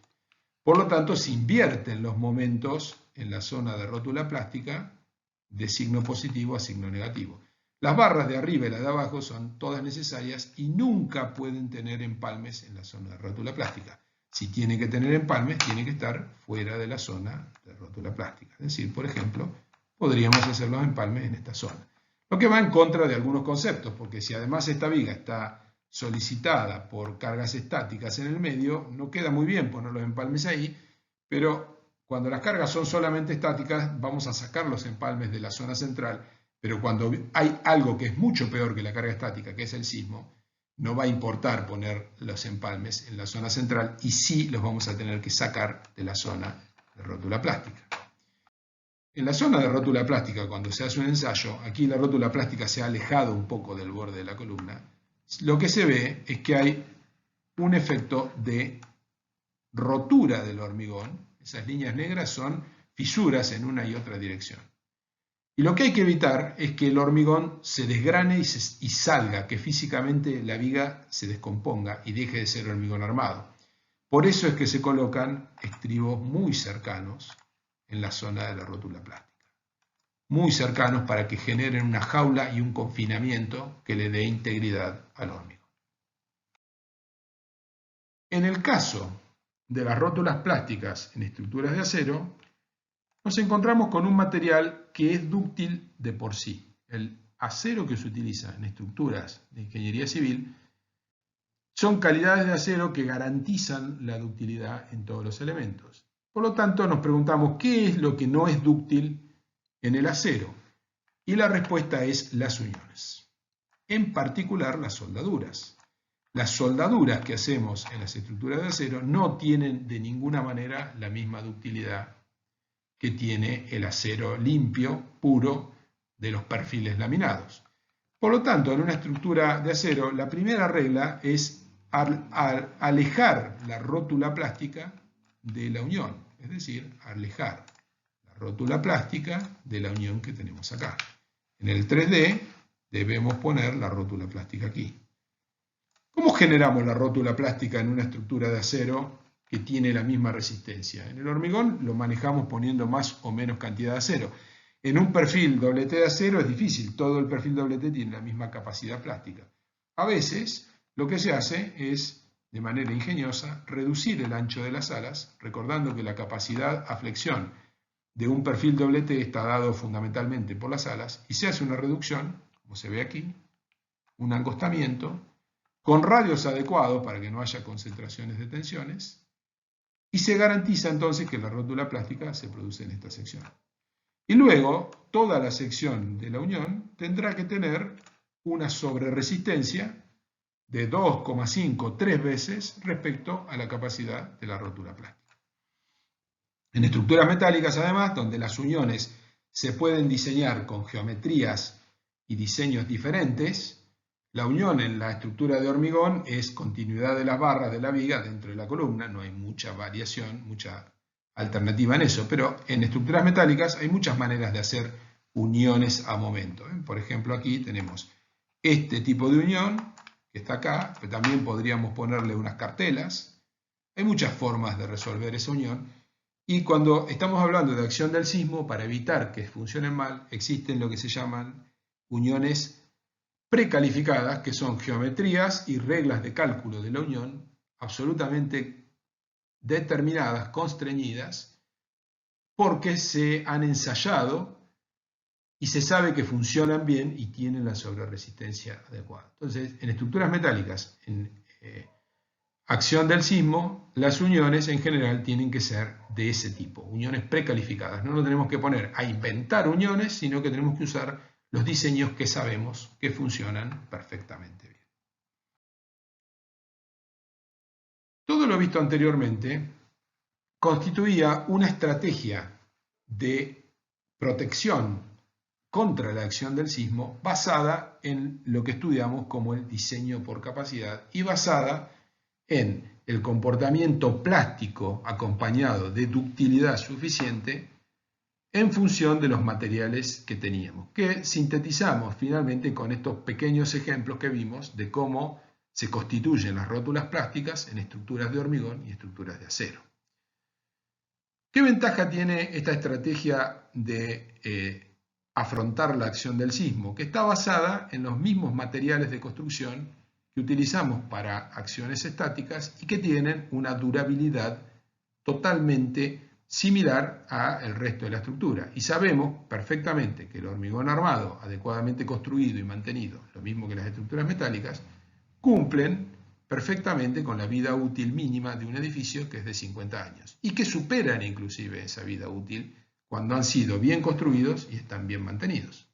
Por lo tanto, se invierten los momentos en la zona de rótula plástica de signo positivo a signo negativo. Las barras de arriba y las de abajo son todas necesarias y nunca pueden tener empalmes en la zona de rótula plástica. Si tiene que tener empalmes, tiene que estar fuera de la zona de rótula plástica. Es decir, por ejemplo, podríamos hacer los empalmes en esta zona. Lo que va en contra de algunos conceptos, porque si además esta viga está solicitada por cargas estáticas en el medio, no queda muy bien poner los empalmes ahí, pero cuando las cargas son solamente estáticas, vamos a sacar los empalmes de la zona central, pero cuando hay algo que es mucho peor que la carga estática, que es el sismo, no va a importar poner los empalmes en la zona central y sí los vamos a tener que sacar de la zona de rótula plástica. En la zona de rótula plástica, cuando se hace un ensayo, aquí la rótula plástica se ha alejado un poco del borde de la columna, lo que se ve es que hay un efecto de rotura del hormigón. Esas líneas negras son fisuras en una y otra dirección. Y lo que hay que evitar es que el hormigón se desgrane y salga, que físicamente la viga se descomponga y deje de ser hormigón armado. Por eso es que se colocan estribos muy cercanos en la zona de la rótula plástica. Muy cercanos para que generen una jaula y un confinamiento que le dé integridad al hormigón. En el caso de las rótulas plásticas en estructuras de acero, nos encontramos con un material que es dúctil de por sí. El acero que se utiliza en estructuras de ingeniería civil son calidades de acero que garantizan la ductilidad en todos los elementos. Por lo tanto, nos preguntamos qué es lo que no es dúctil en el acero. Y la respuesta es las uniones. En particular, las soldaduras. Las soldaduras que hacemos en las estructuras de acero no tienen de ninguna manera la misma ductilidad que tiene el acero limpio, puro, de los perfiles laminados. Por lo tanto, en una estructura de acero, la primera regla es alejar la rótula plástica de la unión, es decir, alejar la rótula plástica de la unión que tenemos acá. En el 3D debemos poner la rótula plástica aquí. ¿Cómo generamos la rótula plástica en una estructura de acero que tiene la misma resistencia? En el hormigón lo manejamos poniendo más o menos cantidad de acero. En un perfil doble T de acero es difícil, todo el perfil doble T tiene la misma capacidad plástica. A veces lo que se hace es, de manera ingeniosa, reducir el ancho de las alas, recordando que la capacidad a flexión de un perfil doble T está dado fundamentalmente por las alas, y se hace una reducción, como se ve aquí, un angostamiento, con radios adecuados para que no haya concentraciones de tensiones, y se garantiza entonces que la rótula plástica se produce en esta sección. Y luego, toda la sección de la unión tendrá que tener una sobreresistencia de 2,5, 3 veces respecto a la capacidad de la rótula plástica. En estructuras metálicas, además, donde las uniones se pueden diseñar con geometrías y diseños diferentes, la unión en la estructura de hormigón es continuidad de las barras de la viga dentro de la columna, no hay mucha variación, mucha alternativa en eso, pero en estructuras metálicas hay muchas maneras de hacer uniones a momento. Por ejemplo, aquí tenemos este tipo de unión que está acá, pero también podríamos ponerle unas cartelas. Hay muchas formas de resolver esa unión, y cuando estamos hablando de acción del sismo, para evitar que funcionen mal, existen lo que se llaman uniones precalificadas, que son geometrías y reglas de cálculo de la unión absolutamente determinadas, constreñidas, porque se han ensayado y se sabe que funcionan bien y tienen la sobreresistencia adecuada. Entonces, en estructuras metálicas, en acción del sismo, las uniones en general tienen que ser de ese tipo, uniones precalificadas. No nos tenemos que poner a inventar uniones, sino que tenemos que usar los diseños que sabemos que funcionan perfectamente bien. Todo lo visto anteriormente constituía una estrategia de protección contra la acción del sismo basada en lo que estudiamos como el diseño por capacidad y basada en el comportamiento plástico acompañado de ductilidad suficiente en función de los materiales que teníamos, que sintetizamos finalmente con estos pequeños ejemplos que vimos de cómo se constituyen las rótulas plásticas en estructuras de hormigón y estructuras de acero. ¿Qué ventaja tiene esta estrategia de afrontar la acción del sismo? Que está basada en los mismos materiales de construcción que utilizamos para acciones estáticas y que tienen una durabilidad totalmente similar al resto de la estructura. Y sabemos perfectamente que el hormigón armado, adecuadamente construido y mantenido, lo mismo que las estructuras metálicas, cumplen perfectamente con la vida útil mínima de un edificio, que es de 50 años, y que superan inclusive esa vida útil cuando han sido bien construidos y están bien mantenidos.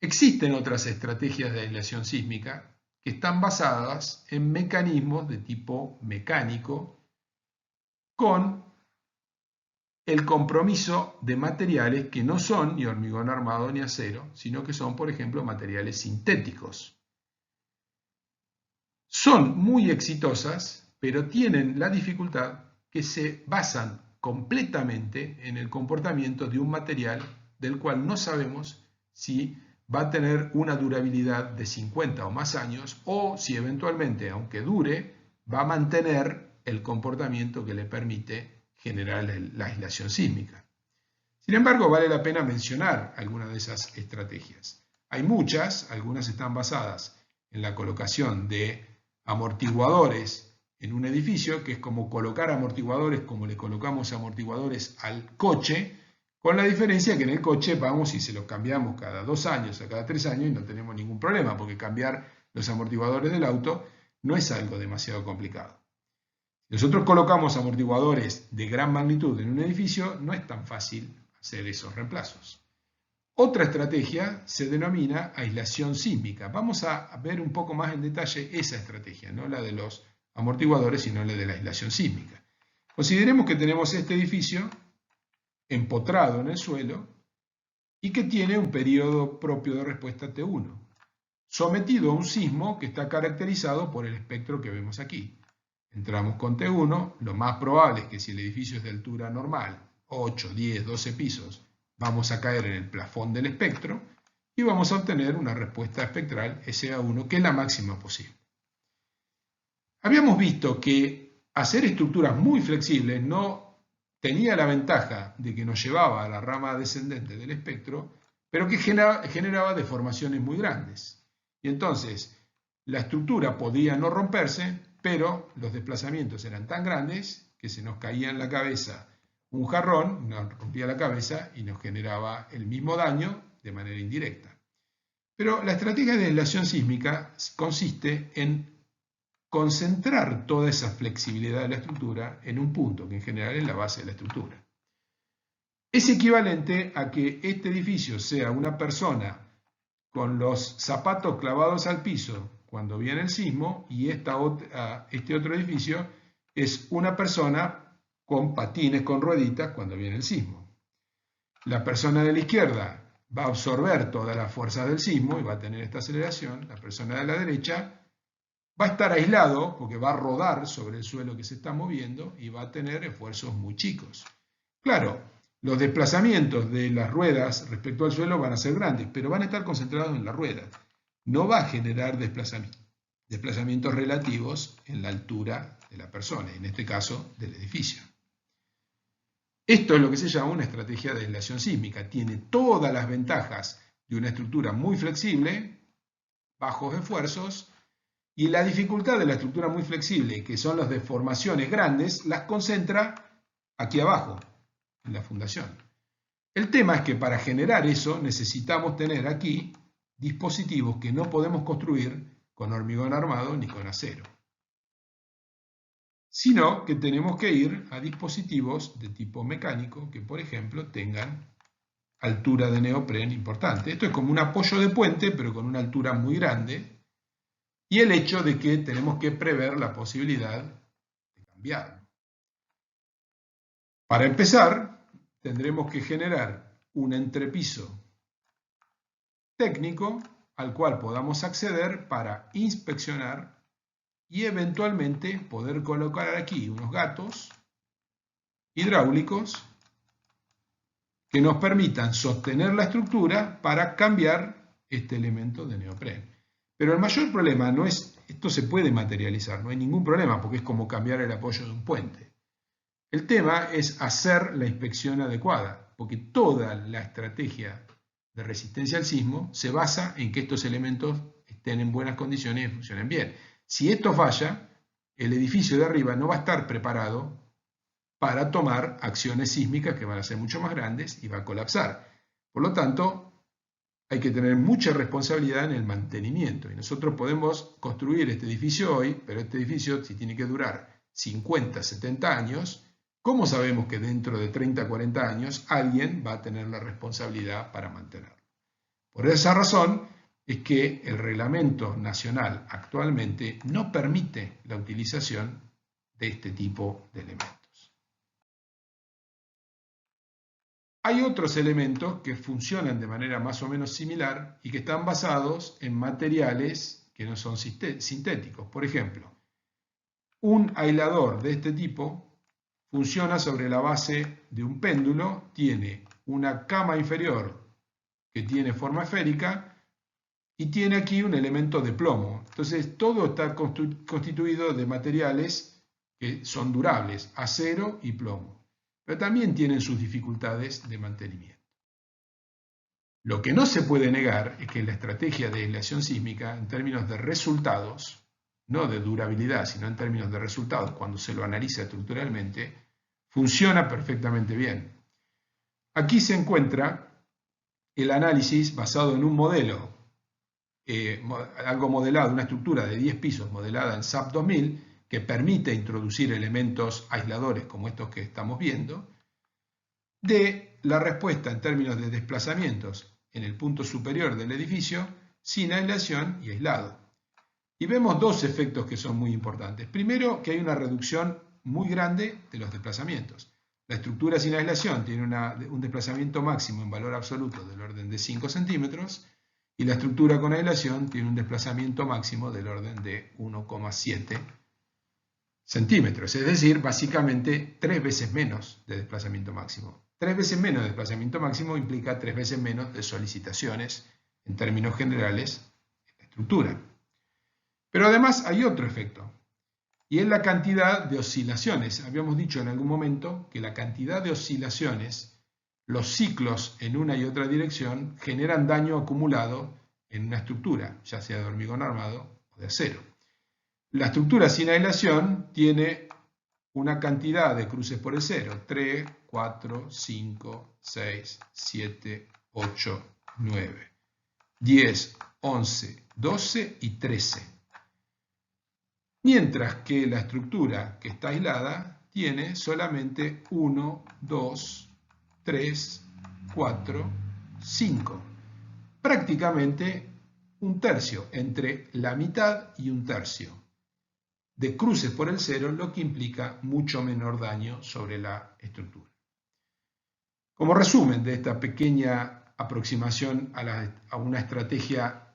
Existen otras estrategias de aislación sísmica que están basadas en mecanismos de tipo mecánico con el compromiso de materiales que no son ni hormigón armado ni acero, sino que son, por ejemplo, materiales sintéticos. Son muy exitosas, pero tienen la dificultad que se basan completamente en el comportamiento de un material del cual no sabemos si va a tener una durabilidad de 50 o más años o si eventualmente, aunque dure, va a mantener el comportamiento que le permite generar la aislación sísmica. Sin embargo, vale la pena mencionar algunas de esas estrategias. Hay muchas, algunas están basadas en la colocación de amortiguadores en un edificio, que es como colocar amortiguadores como le colocamos amortiguadores al coche, con la diferencia que en el coche vamos y se los cambiamos cada 2 años, a cada 3 años y no tenemos ningún problema, porque cambiar los amortiguadores del auto no es algo demasiado complicado. Si nosotros colocamos amortiguadores de gran magnitud en un edificio, no es tan fácil hacer esos reemplazos. Otra estrategia se denomina aislación sísmica. Vamos a ver un poco más en detalle esa estrategia, no la de los amortiguadores, sino la de la aislación sísmica. Consideremos que tenemos este edificio empotrado en el suelo y que tiene un periodo propio de respuesta T1, sometido a un sismo que está caracterizado por el espectro que vemos aquí. Entramos con T1, lo más probable es que si el edificio es de altura normal, 8, 10, 12 pisos, vamos a caer en el plafón del espectro y vamos a obtener una respuesta espectral SA1 que es la máxima posible. Habíamos visto que hacer estructuras muy flexibles no tenía la ventaja de que nos llevaba a la rama descendente del espectro, pero que generaba deformaciones muy grandes. Y entonces la estructura podía no romperse, pero los desplazamientos eran tan grandes que se nos caía en la cabeza un jarrón, nos rompía la cabeza y nos generaba el mismo daño de manera indirecta. Pero la estrategia de aislación sísmica consiste en concentrar toda esa flexibilidad de la estructura en un punto, que en general es la base de la estructura. Es equivalente a que este edificio sea una persona con los zapatos clavados al piso cuando viene el sismo y este otro edificio es una persona con patines, con rueditas cuando viene el sismo. La persona de la izquierda va a absorber todas las fuerzas del sismo y va a tener esta aceleración. La persona de la derecha va a estar aislado porque va a rodar sobre el suelo que se está moviendo y va a tener esfuerzos muy chicos. Claro, los desplazamientos de las ruedas respecto al suelo van a ser grandes, pero van a estar concentrados en la rueda. No va a generar desplazamientos relativos en la altura de la persona, en este caso del edificio. Esto es lo que se llama una estrategia de aislación sísmica. Tiene todas las ventajas de una estructura muy flexible, bajos esfuerzos, y la dificultad de la estructura muy flexible, que son las deformaciones grandes, las concentra aquí abajo, en la fundación. El tema es que para generar eso necesitamos tener aquí dispositivos que no podemos construir con hormigón armado ni con acero, sino que tenemos que ir a dispositivos de tipo mecánico que, por ejemplo, tengan altura de neopren importante. Esto es como un apoyo de puente, pero con una altura muy grande, y el hecho de que tenemos que prever la posibilidad de cambiarlo. Para empezar, tendremos que generar un entrepiso técnico al cual podamos acceder para inspeccionar y eventualmente poder colocar aquí unos gatos hidráulicos que nos permitan sostener la estructura para cambiar este elemento de neopren. Pero el mayor problema no es, esto se puede materializar, no hay ningún problema porque es como cambiar el apoyo de un puente. El tema es hacer la inspección adecuada, porque toda la estrategia de resistencia al sismo se basa en que estos elementos estén en buenas condiciones y funcionen bien. Si esto falla, el edificio de arriba no va a estar preparado para tomar acciones sísmicas que van a ser mucho más grandes y va a colapsar. Por lo tanto, hay que tener mucha responsabilidad en el mantenimiento. Y nosotros podemos construir este edificio hoy, pero este edificio, si tiene que durar 50, 70 años, ¿cómo sabemos que dentro de 30, 40 años alguien va a tener la responsabilidad para mantenerlo? Por esa razón es que el reglamento nacional actualmente no permite la utilización de este tipo de elementos. Hay otros elementos que funcionan de manera más o menos similar y que están basados en materiales que no son sintéticos. Por ejemplo, un aislador de este tipo funciona sobre la base de un péndulo, tiene una cama inferior que tiene forma esférica y tiene aquí un elemento de plomo. Entonces todo está constituido de materiales que son durables, acero y plomo, pero también tienen sus dificultades de mantenimiento. Lo que no se puede negar es que la estrategia de aislación sísmica, en términos de resultados, no de durabilidad, sino en términos de resultados, cuando se lo analiza estructuralmente, funciona perfectamente bien. Aquí se encuentra el análisis basado en un modelo, algo modelado, una estructura de 10 pisos modelada en SAP 2000, que permite introducir elementos aisladores como estos que estamos viendo, de la respuesta en términos de desplazamientos en el punto superior del edificio sin aislación y aislado. Y vemos dos efectos que son muy importantes. Primero, que hay una reducción muy grande de los desplazamientos. La estructura sin aislación tiene un desplazamiento máximo en valor absoluto del orden de 5 centímetros y la estructura con aislación tiene un desplazamiento máximo del orden de 1,7 centímetros. Es decir, básicamente 3 veces menos de desplazamiento máximo. 3 veces menos de desplazamiento máximo implica 3 veces menos de solicitaciones en términos generales en la estructura. Pero además hay otro efecto, y es la cantidad de oscilaciones. Habíamos dicho en algún momento que la cantidad de oscilaciones, los ciclos en una y otra dirección, generan daño acumulado en una estructura, ya sea de hormigón armado o de acero. La estructura sin aislación tiene una cantidad de cruces por el cero, 3, 4, 5, 6, 7, 8, 9, 10, 11, 12 y 13. Mientras que la estructura que está aislada tiene solamente 1, 2, 3, 4, 5. Prácticamente un tercio, entre la mitad y un tercio de cruces por el cero, lo que implica mucho menor daño sobre la estructura. Como resumen de esta pequeña aproximación a una estrategia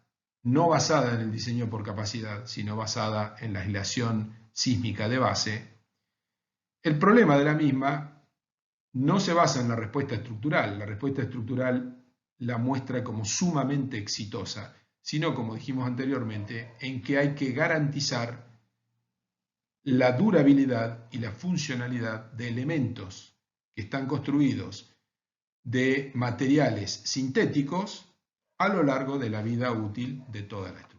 no basada en el diseño por capacidad, sino basada en la aislación sísmica de base, el problema de la misma no se basa en la respuesta estructural. La respuesta estructural la muestra como sumamente exitosa, sino, como dijimos anteriormente, en que hay que garantizar la durabilidad y la funcionalidad de elementos que están construidos de materiales sintéticos a lo largo de la vida útil de toda la estructura.